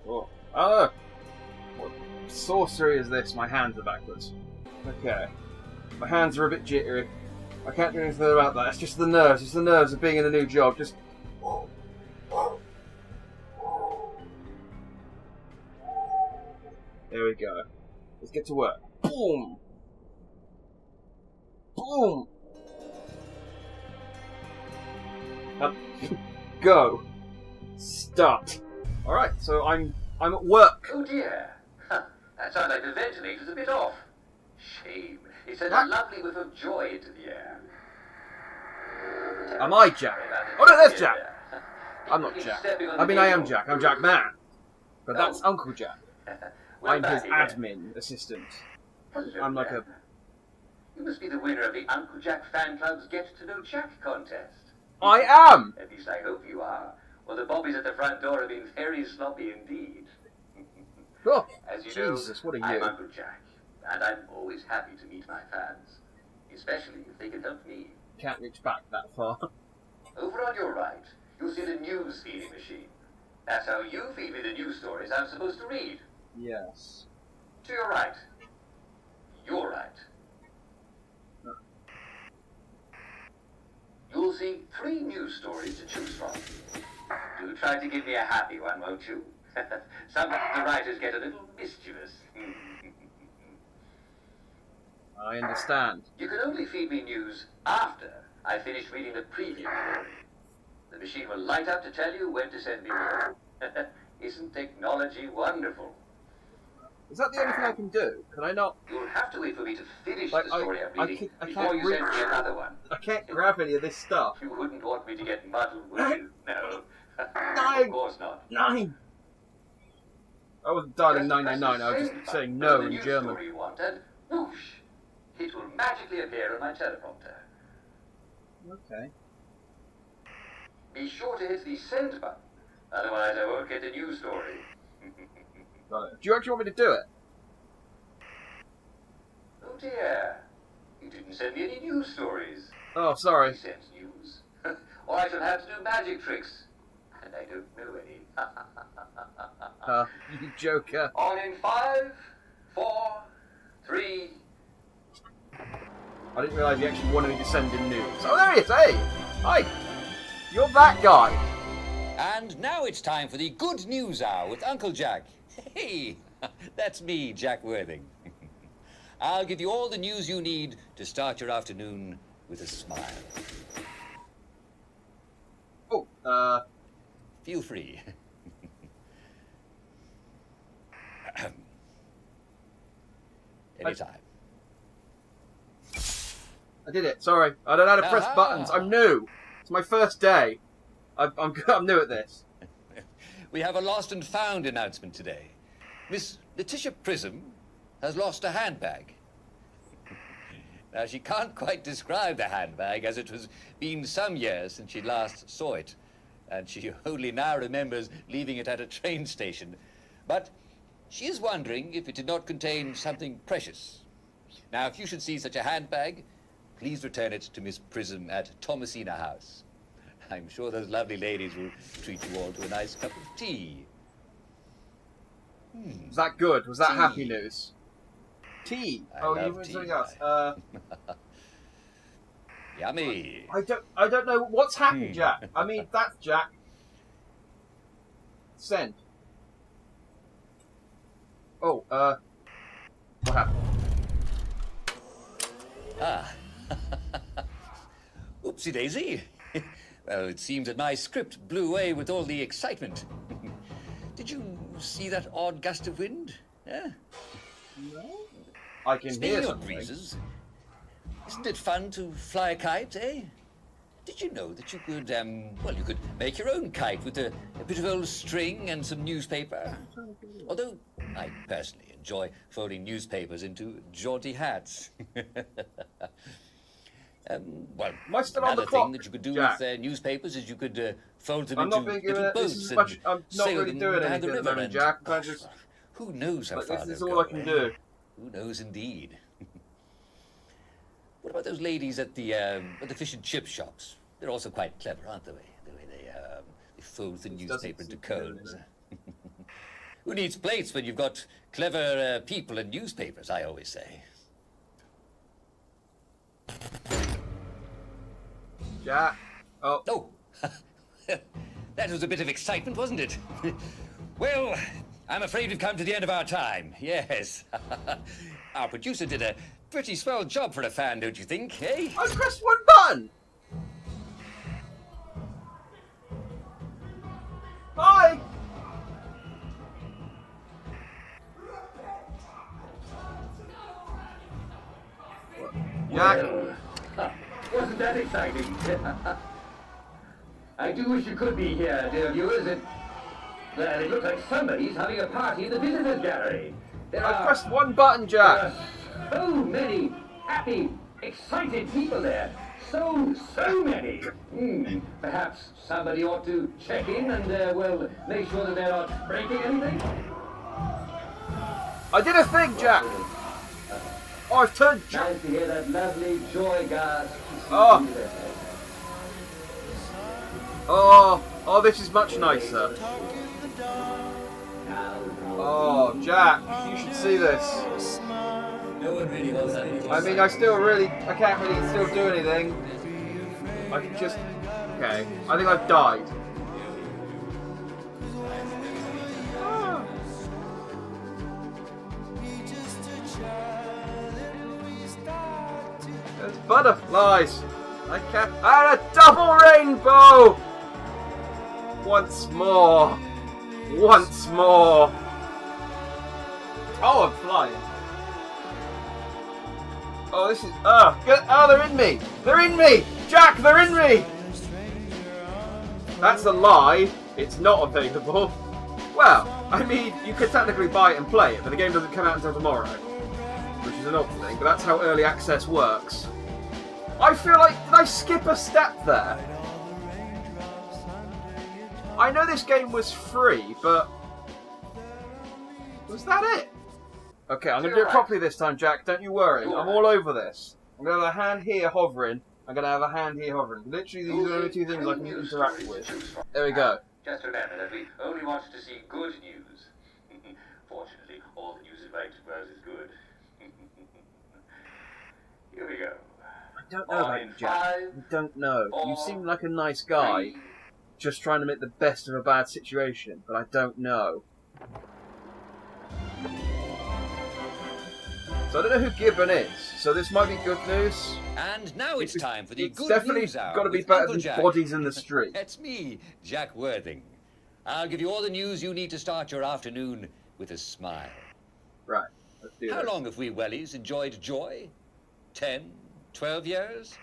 Oh. Oh! What sorcery is this? My hands are backwards. Okay. My hands are a bit jittery. I can't do anything about that. It's just the nerves. It's the nerves of being in a new job. Just... There we go. Let's get to work. Boom! Boom! Go. Start. Alright, so I'm at work. Oh dear. That sounds like the ventilator's a bit off. Shame. It sent a lovely whiff of joy into the air. Am I Jack? Oh no, there's Jack! I'm not Jack. I mean, I am Jack. I'm Jack Man. But that's Uncle Jack. I'm his admin assistant. I'm like a... You must be the winner of the Uncle Jack Fan Club's Get to Know Jack contest. I am! At least I hope you are. Well, the bobbies at the front door have been very sloppy indeed. Oh, as you Jesus, know, what are you? I'm Uncle Jack, and I'm always happy to meet my fans, especially if they can help me. Can't reach back that far. Over on your right, you'll see the news feeding machine. That's how you feed me the news stories I'm supposed to read. Yes. To your right. Your right. You'll see 3 news stories to choose from. Do try to give me a happy one, won't you? Sometimes the writers get a little mischievous. I understand. You can only feed me news after I finish reading the previous story. The machine will light up to tell you when to send me more. Isn't technology wonderful? Is that the only thing I can do? Can I not? You'll have to wait for me to finish Like, the story I'm reading I before can't you send me another one. I can't grab any of this stuff. You wouldn't want me to get muddled, would you? No. 9! Of course not. 9! I wasn't dialing Just 999, I was press just the saying send no button for in the news German. story you want, and whoosh, it will magically appear on my teleprompter. Okay. Be sure to hit the send button, otherwise I won't get the news story. Got it. Do you actually want me to do it? Oh dear, you didn't send me any news stories. Oh, sorry. He sends news. Or I shall have to do magic tricks, and I don't know any. You joker. On in 5, 4, 3. I didn't realise you actually wanted me to send in news. Oh, there he is! Hey! Hi! You're that guy! And now it's time for the Good News Hour with Uncle Jack. Hey, that's me, Jack Worthing. I'll give you all the news you need to start your afternoon with a smile. Oh, Feel free. Anytime. I did it. Sorry. I don't know how to press Ah. buttons. I'm new. It's my first day. I'm new at this. We have a lost and found announcement today. Miss Letitia Prism has lost a handbag. Now, she can't quite describe the handbag, as it has been some years since she last saw it, and she only now remembers leaving it at a train station. But she is wondering if it did not contain something precious. Now, if you should see such a handbag, please return it to Miss Prism at Thomasina House. I'm sure those lovely ladies will treat you all to a nice cup of tea. Was that good? Was that Tea. happy news? Tea. I You love meant tea. something else. Yummy. I don't know what's happened, Jack. I mean, that's Jack. Send. Oh, what happened? Ah. Oopsie daisy. Well, it seems that my script blew away with all the excitement. Did you see that odd gust of wind? Yeah. No. I can Speaking hear of something. breezes, isn't it fun to fly a kite, eh? Did you know that you could, well, you could make your own kite with a bit of old string and some newspaper? Although I personally enjoy folding newspapers into jaunty hats. Well, Am I still on the another clock, thing that you could do Jack? with newspapers is you could fold them I'm into not being little given. This boats is and much. I'm not sail really them doing down the anything at the river. moment, And Jack. I'm just. who knows how Like, far this is they'll all I go, can eh? do. Who knows, indeed. What about those ladies at the fish and chip shops? They're also quite clever, aren't they? The way they fold the It doesn't newspaper into seem to do cones. Who needs plates when you've got clever people and newspapers, I always say. Jack. Oh. Oh, that was a bit of excitement, wasn't it? Well, I'm afraid we've come to the end of our time. Yes. Our producer did a pretty swell job for a fan, don't you think, eh? I pressed one button! Hi! Jack. Well, wasn't that exciting? I do wish you could be here, dear viewers. It looks like somebody's having a party in the visitors' gallery. I pressed one button, Jack. There are so many happy, excited people there. So many. Perhaps somebody ought to check in and, make sure that they're not breaking anything. I did a thing, Jack. Oh, I've turned. Nice to hear that lovely joy gasp. Oh, this is much nicer. Oh, Jack, you should see this. No one really knows that. I mean, I can't really still do anything. I can just, okay, I think I've died. There's butterflies. I can't, and a double rainbow! Once more. Once more. Oh, I'm flying. Oh, this is... Oh, they're in me! They're in me! Jack, they're in me! That's a lie. It's not available. Well, I mean, you could technically buy it and play it, but the game doesn't come out until tomorrow. Which is an odd thing, but that's how early access works. I feel like... Did I skip a step there? I know this game was free, but... Was that it? Okay, I'm going to do it properly this time, Jack. Don't you worry. I'm all over this. I'm going to have a hand here hovering. I'm going to have a hand here hovering. Literally, these are the only two things I can interact with. There we go. Just remember that we only want to see good news. Fortunately, all the news is right as is good. Here we go. I don't know about you, Jack. I don't know. You seem like a nice guy, just trying to make the best of a bad situation, but I don't know. So I don't know who Gibbon is, so this might be good news. And now it's time for the good news hour. It's definitely got to be with better Uncle than Jack. bodies in the street. That's me, Jack Worthing. I'll give you all the news you need to start your afternoon with a smile. Right, let's do How this. long have we wellies enjoyed joy? 10, 12 years?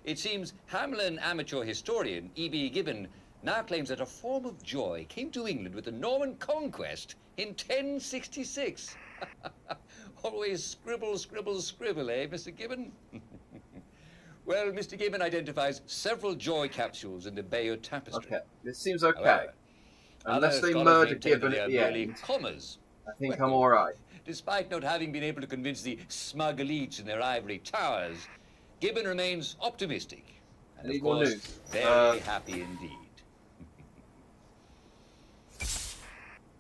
It seems Hamlin amateur historian E.B. Gibbon now claims that a form of joy came to England with the Norman conquest in 1066. Always scribble, scribble, scribble, eh, Mr. Gibbon? Well, Mr. Gibbon identifies several joy capsules in the Bayeux Tapestry. Okay, this seems okay. However, Unless other they scholars murder maintain Gibbon that at they the are merely end, commas. I think I'm alright. Despite not having been able to convince the smug elites in their ivory towers, Gibbon remains optimistic. And Need of more course, news. very happy indeed.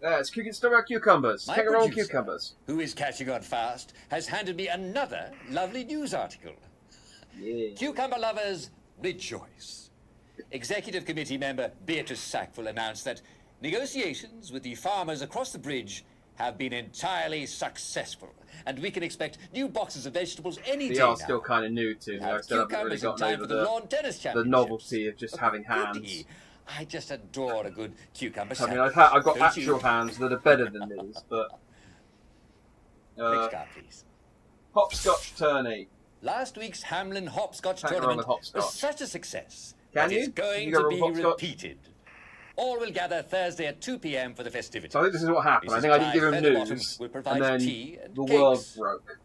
It's still about cucumbers. My Kangaroo producer, cucumbers. who is catching on fast, has handed me another lovely news article. Yeah. Cucumber lovers, rejoice. Executive Committee member Beatrice Sackville announced that negotiations with the farmers across the bridge have been entirely successful, and we can expect new boxes of vegetables any day They now. are still kind of new to me. I Have still haven't really cucumbers in gotten time over for the lawn tennis the championships. novelty of just Oh, having goody. hands. I just adore a good cucumber I mean, sandwich. I've got Don't actual you? hands that are better than these, but... Next card, please. Hopscotch tourney. Last week's Hamlin Hopscotch Can't go wrong tournament with hopscotch. was such a success Can that you? it's going You go to wrong be with hopscotch? repeated. All will gather Thursday at 2 p.m. for the festivities. So I think this is what happened. I Mrs. think I didn't give him Clive Featherbottom news, will provide and then tea and the cakes. world broke.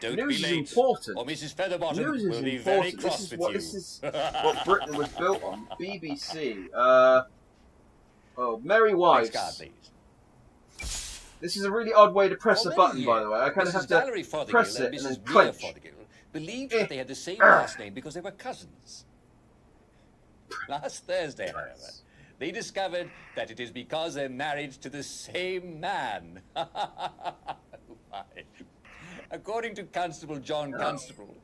Don't News be is late, important. or Mrs. Featherbottom News is will be very important. cross with you. This is what Britain was built on. BBC. Merry Next card, Wives. please. This is a really odd way to press a For button, many by the way. I kind of Mrs. have Valerie to Fothergill press and it and Mrs. then Mia clench. Fothergill believed that they had the same last name because they were cousins. Last Thursday, however, they discovered that it is because they're married to the same man. Why? According to Constable John Constable,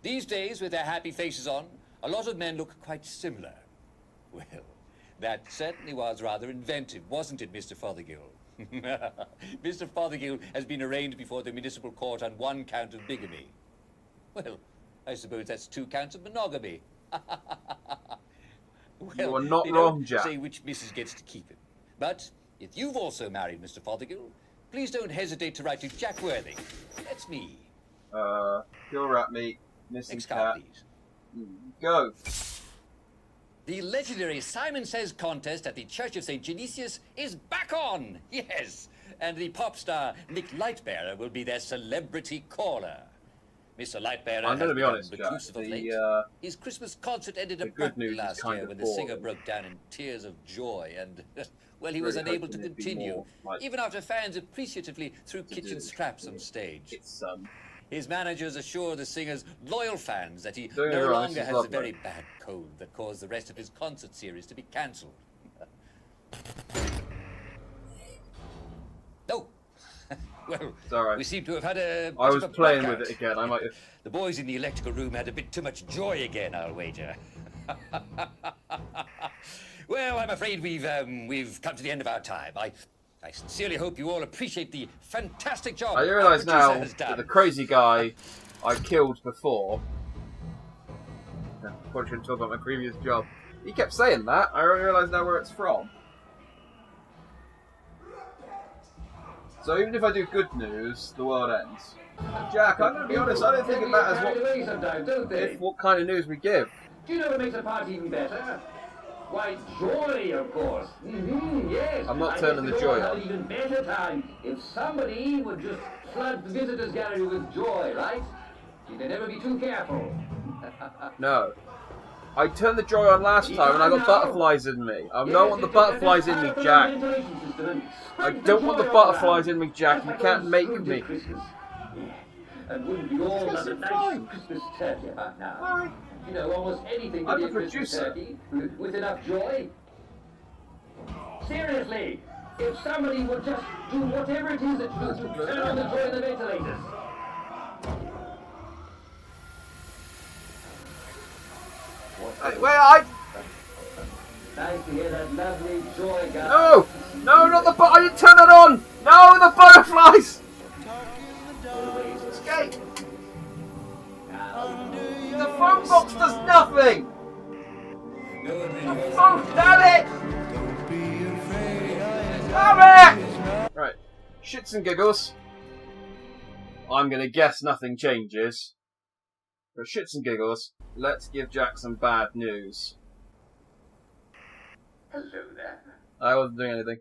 these days, with their happy faces on, a lot of men look quite similar. Well, that certainly was rather inventive, wasn't it, Mr. Fothergill? Mr. Fothergill has been arraigned before the municipal court on 1 count of bigamy. Well, I suppose that's 2 counts of monogamy. Well, You are not they wrong, don't Jack. say which missus gets to keep him. But if you've also married Mr. Fothergill, please don't hesitate to write to Jack Worthing. That's me. Kill rat meat, missing Next cat. card, please. Go. The legendary Simon Says contest at the Church of St. Genesius is back on! Yes! And the pop star Nick Lightbearer will be their celebrity caller. Mr. Lightbearer I'm going to be honest, become Jack. reclusive of late. His Christmas concert ended the good abruptly news is last kind year of when the singer boring. broke down in tears of joy and, well, he was Really unable to hoping it'd be continue, more, like, even after fans appreciatively threw kitchen scraps on stage. It's His managers assure the singer's loyal fans that he Don't get me no wrong, longer this is has a lovely. very bad cold that caused the rest of his concert series to be cancelled. No. Well, alright. we seem to have had a I bit was of a playing blackout. with it again. I might have. The boys in the electrical room had a bit too much joy again, I'll wager. Well, I'm afraid we've come to the end of our time. I sincerely hope you all appreciate the fantastic job I our realise producer now has that done. the crazy guy I killed before. I probably shouldn't talk about my previous job. He kept saying that. I realise now where it's from. So even if I do good news, the world ends. Jack, I'm going to be honest. I don't think it matters what kind of news we give. Do you know what makes a party even better? Why, joy, of course. Yes. I'm not I turning guess the we all joy had on. an even better time if somebody would just flood the visitors' gallery with joy, right? You can never be too careful. No. I turned the joy on last time and I got butterflies in me. I don't want the butterflies in me, Jack. I don't want the butterflies in me, Jack. You can't make me. And wouldn't be all Yes, that a it's nice fine. Christmas turkey about now? Why? You know, almost anything I'm can be a a Christmas producer. turkey with enough joy. Seriously, if somebody would just do whatever it is that you do to turn on the joy in the ventilators. Nice to hear that lovely joy, guys. No! No, not the I didn't turn it on! No, the butterflies! Escape! The phone box does nothing! The phone, damn it! Damn it! Right, shits and giggles. I'm gonna guess nothing changes. For shits and giggles, let's give Jack some bad news. Hello there. I wasn't doing anything.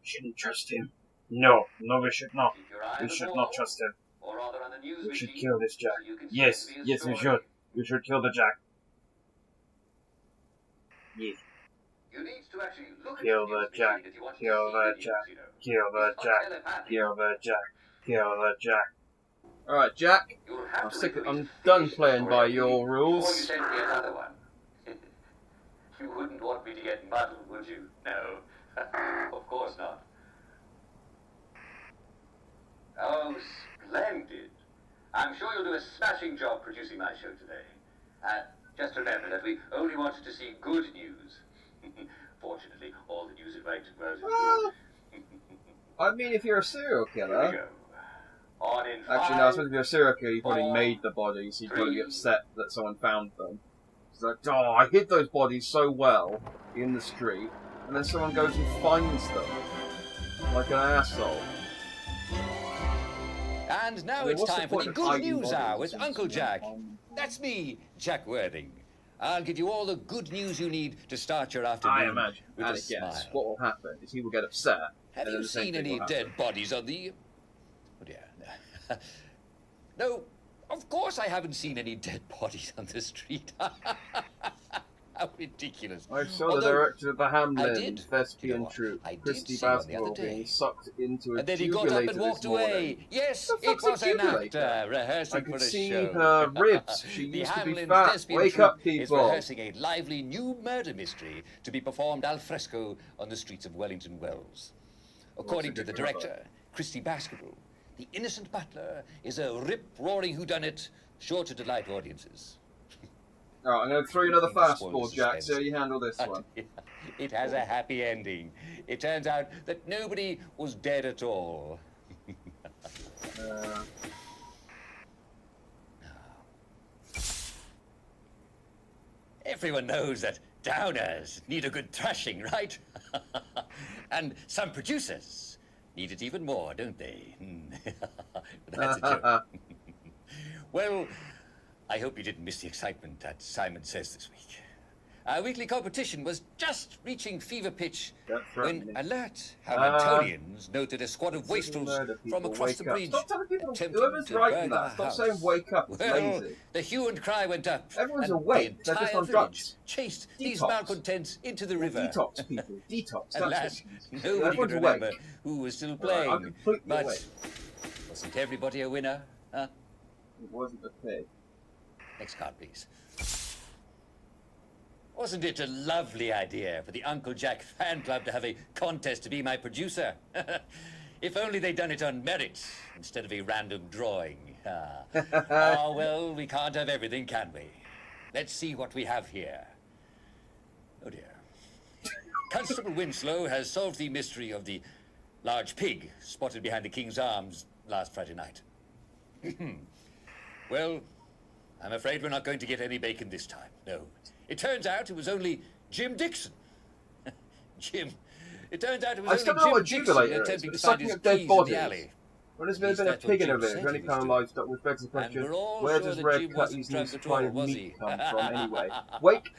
Shouldn't trust him. No, we should not. Keep your eye We on the should ball, not trust him. or rather on the news We should machine, kill this Jack. so you can Yes, send me a yes, we story. should. We should kill the Jack. Yes. You need to actually look Kill at the news Jack. machine if you want to Kill see the news, Jack. you know. Kill the It's not Jack. telepathic. Kill the Jack. Kill the Jack. Alright, Jack. You'll have I'm to sick. at I'm least done finish the playing by story your before you rules. send me another one. You wouldn't want me to get muddled, would you? No. Of course not. Oh, splendid. I'm sure you'll do a smashing job producing my show today. Just remember that we only wanted to see good news. Fortunately, all the news at Wellington Road is Well, good. I mean, if you're a serial Here we killer. go. On in Actually, no, I suppose if you're a serial killer, you probably four, made the bodies. You'd probably be 3, upset that someone found them. It's like, oh, I hid those bodies so well in the street, and then someone goes and finds them. Like an asshole. And now I mean, it's what's the time for point the of good hiding news hour bodies with in Uncle some Jack. time? That's me, Jack Worthing. I'll give you all the good news you need to start your afternoon I imagine, with and a I guess, smile. what will happen is he will get upset. Have and then you the same seen thing any will dead happen. bodies on the... Oh dear. No, of course I haven't seen any dead bodies on the street. How ridiculous. I saw the Although, director of the I Hamlin did. thespian You know what? troupe, I did Christy see one the other Baskerville, being day. sucked into a And then he got up defibrillator and walked this morning. away. Yes, The it fuck's a was an defibrillator? actor rehearsing I for could a see show. her ribs. She The used to be Hamlin fat. thespian Wake troupe up, is people. rehearsing a lively new murder mystery to be performed al fresco on the streets of Wellington Wells. According to the director, Christy Baskerville, the innocent butler is a rip-roaring whodunit sure to delight audiences. Alright, I'm going to throw you another Nothing to spoil fastball, the Jack. suspense. See how you handle this one. It has a happy ending. It turns out that nobody was dead at all. Everyone knows that downers need a good thrashing, right? And some producers need it even more, don't they? That's a joke. Well, I hope you didn't miss the excitement at Simon Says this week. Our weekly competition was just reaching fever pitch when alert Hamiltonians noted a squad of wastrels from across the bridge. Stop telling people, attempting whoever's to writing burgle that, our stop house. saying wake up, it's Well, lazy. the hue and cry went up. Everyone's and awake, the they're just entire on village drugs. chased these Detox. malcontents into the river. Detox, people, detox. Alas, That's what nobody could everyone's remember awake. who was still I'm playing. completely But awake. wasn't everybody a winner? Huh? It wasn't a pig. Next card, please. Wasn't it a lovely idea for the Uncle Jack fan club to have a contest to be my producer? If only they'd done it on merit instead of a random drawing. Ah, well, we can't have everything, can we? Let's see what we have here. Oh dear. Constable Winslow has solved the mystery of the large pig spotted behind the King's Arms last Friday night. Well, I'm afraid we're not going to get any bacon this time, no. It turns out it was only Jim Dixon. Jim. It turns out it was I still don't know only what Jim a Dixon defibrillator is. attempting to It's find sucking his up dead keys in bodies. the alley. When there's At been least a that's pig in what a Jim village, said any he kind of was doing. livestock, which begs the question, we're all where sure does that red Jim cat wasn't using drunk this at all, kind of was meat he? come from anyway? Wake!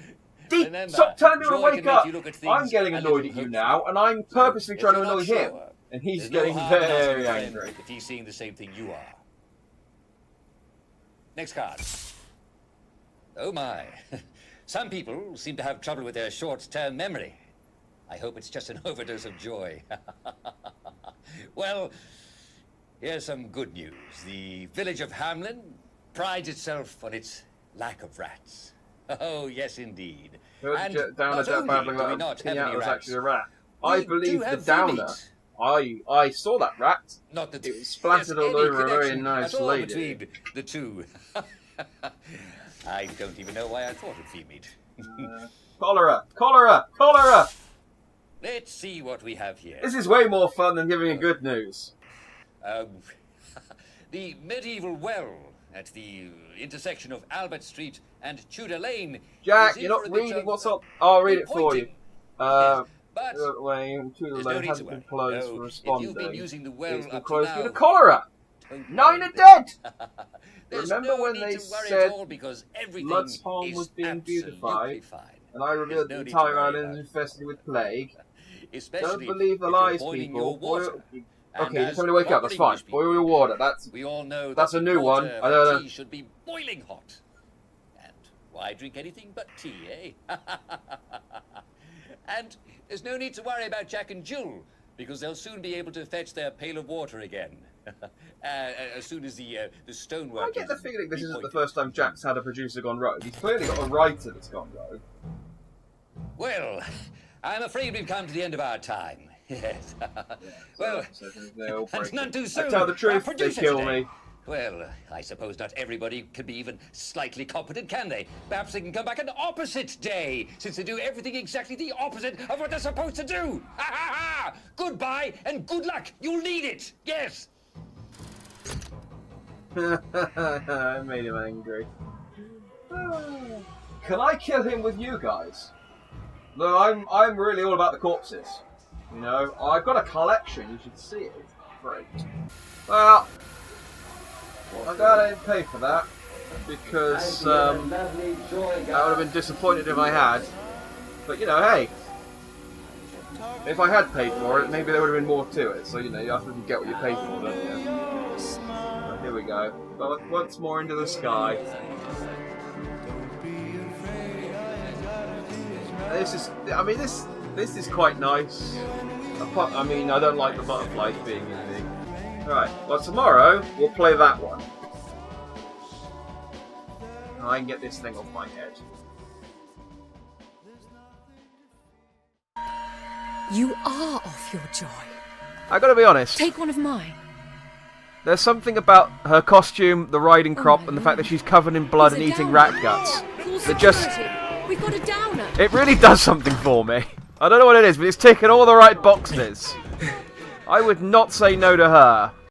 Remember, Stop telling me to joy wake can make up! you look at things I'm getting a annoyed little at you hopeful. now, and I'm purposely If trying to you're not annoy him. sure, And he's there's no getting harm in asking very a friend angry. if he's seeing the same thing you are. Next card. Oh my. Some people seem to have trouble with their short-term memory. I hope it's just an overdose of joy. Well, here's some good news. The village of Hamlin prides itself on its lack of rats. Oh, yes, indeed. And Downer not only babbling do we about not have Pinata any was rats, actually a rat. we I do believe the have Downer. vermin. I saw that rat. Not that It was splattered there's all any over a very connection nice at all lady. between the two. I don't even know why I thought of femmeat. Cholera! Cholera! Cholera! Let's see what we have here. This is way more fun than giving you good news. The medieval well at the intersection of Albert Street and Tudor Lane. Jack, is in you're not for a bit reading of what's up. I'll read it for you. pointing. But Wayne, Tudor there's no Lane need hasn't to been worry. closed No, for if responding. you've been using the well It's been up to closed due now, to cholera. don't 9 worry. are dead! There's Remember no when need they to worry said at all because everything Mud's Pond is was being absolutely beautified, fine. and I revealed There's the no need to entire worry island about is it. infested with plague. Especially Don't believe the if you're lies, boiling people. your water. And Okay, as just tell me to wake up, that's proper fine. English people, Boil your water, that's... we all know That's that a new one. water I don't know. for tea should be boiling hot. And why drink anything but tea, eh? And there's no need to worry about Jack and Jill, because they'll soon be able to fetch their pail of water again. As soon as the stonework I get is the feeling this isn't the repointed. first time Jack's had a producer gone rogue. He's clearly got a writer that's gone rogue. Well, I'm afraid we've come to the end of our time. Yes. Well, and none too soon. I tell the Our truth, they producer kill today. me. Well, I suppose not everybody can be even slightly competent, can they? Perhaps they can come back an opposite day, since they do everything exactly the opposite of what they're supposed to do. Ha ha ha! Goodbye and good luck. You'll need it. Yes. I made him angry. Can I kill him with you guys? No, I'm really all about the corpses. You know, I've got a collection. You should see it. It's great. Well, I'm glad I didn't pay for that because I would have been disappointed if I had. But you know, hey, if I had paid for it, maybe there would have been more to it. So you know, you have to get what you pay for, don't you? So, here we go. Once more into the sky. This is, I mean, this is quite nice. I mean, I don't like the butterflies being in the... Right, well tomorrow, we'll play that one. And I can get this thing off my head. You are off your joy. I gotta be honest. Take one of mine. There's something about her costume, the riding crop, and the fact that she's covered in blood and eating rat guts. That just... We've got a downer. It really does something for me. I don't know what it is, but it's ticking all the right boxes. I would not say no to her.